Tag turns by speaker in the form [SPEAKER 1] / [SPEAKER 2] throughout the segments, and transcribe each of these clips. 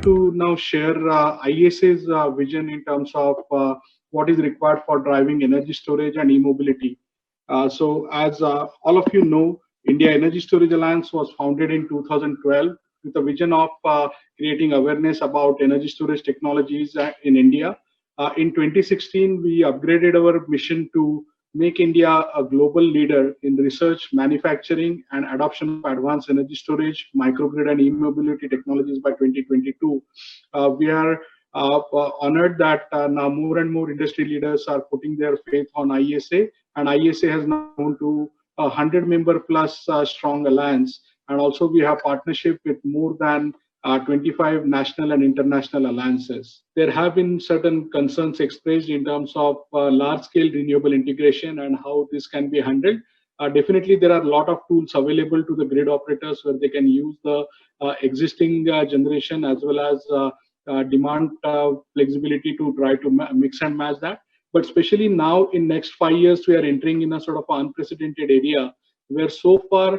[SPEAKER 1] like to now share ISA's vision in terms of what is required for driving energy storage and e-mobility. So as all of you know, India Energy Storage Alliance was founded in 2012 with a vision of creating awareness about energy storage technologies in India. In 2016, we upgraded our mission to make India a global leader in research, manufacturing, and adoption of advanced energy storage, microgrid, and e-mobility technologies by 2022. We are honored that now more and more industry leaders are putting their faith on ISA, and ISA has now grown to a 100-member plus strong alliance. And also we have partnership with more than 25 national and international alliances. There have been certain concerns expressed in terms of large-scale renewable integration and how this can be handled. Definitely, there are a lot of tools available to the grid operators where they can use the existing generation as well as demand flexibility to try to mix and match that. But especially now in next 5 years, we are entering in a sort of unprecedented area where so far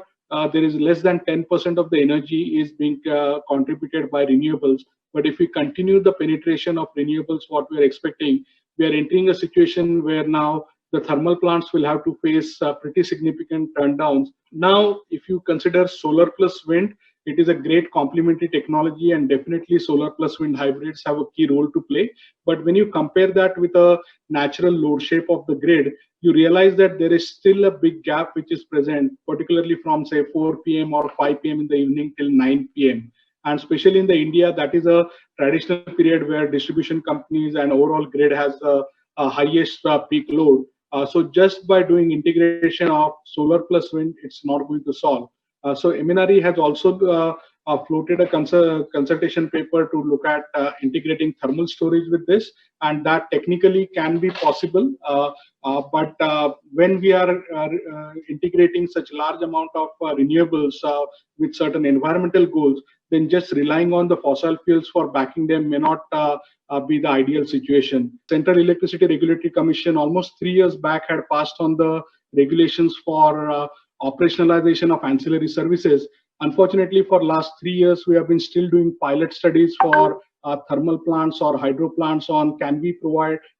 [SPEAKER 1] there is less than 10% of the energy is being contributed by renewables. But if we continue the penetration of renewables, what we are expecting, we are entering a situation where now the thermal plants will have to face pretty significant turndowns. Now, if you consider solar plus wind, it is a great complementary technology, and definitely solar plus wind hybrids have a key role to play. But when you compare that with a natural load shape of the grid, you realize that there is still a big gap which is present, particularly from say 4 p.m. or 5 p.m. in the evening till 9 p.m. And especially in the India, that is a traditional period where distribution companies and overall grid has the highest peak load. So just by doing integration of solar plus wind, it's not going to solve. So MNRE has also floated a consultation paper to look at integrating thermal storage with this, and that technically can be possible. But when we are integrating such large amount of renewables with certain environmental goals, then just relying on the fossil fuels for backing them may not be the ideal situation. Central Electricity Regulatory Commission almost 3 years back had passed on the regulations for operationalization of ancillary services. Unfortunately, for last 3 years, we have been still doing pilot studies for thermal plants or hydro plants on can we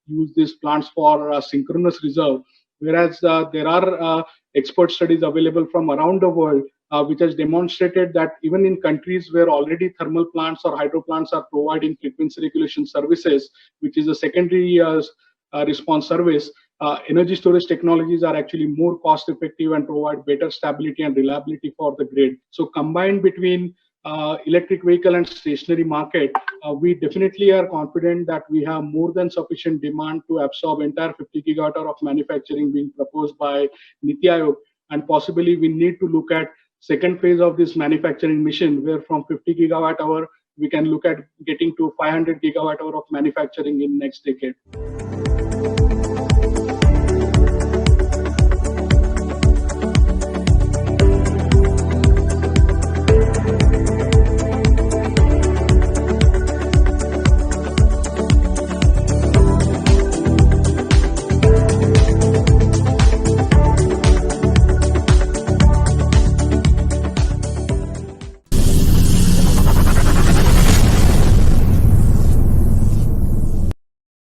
[SPEAKER 1] use these plants for synchronous reserve, whereas there are expert studies available from around the world which has demonstrated that even in countries where already thermal plants or hydro plants are providing frequency regulation services, which is a secondary response service, energy storage technologies are actually more cost effective and provide better stability and reliability for the grid. So combined between electric vehicle and stationary market, we definitely are confident that we have more than sufficient demand to absorb entire 50 gigawatt hour of manufacturing being proposed by Niti Aayog, and possibly we need to look at second phase of this manufacturing mission, where from 50 gigawatt hour we can look at getting to 500 gigawatt hour of manufacturing in next decade.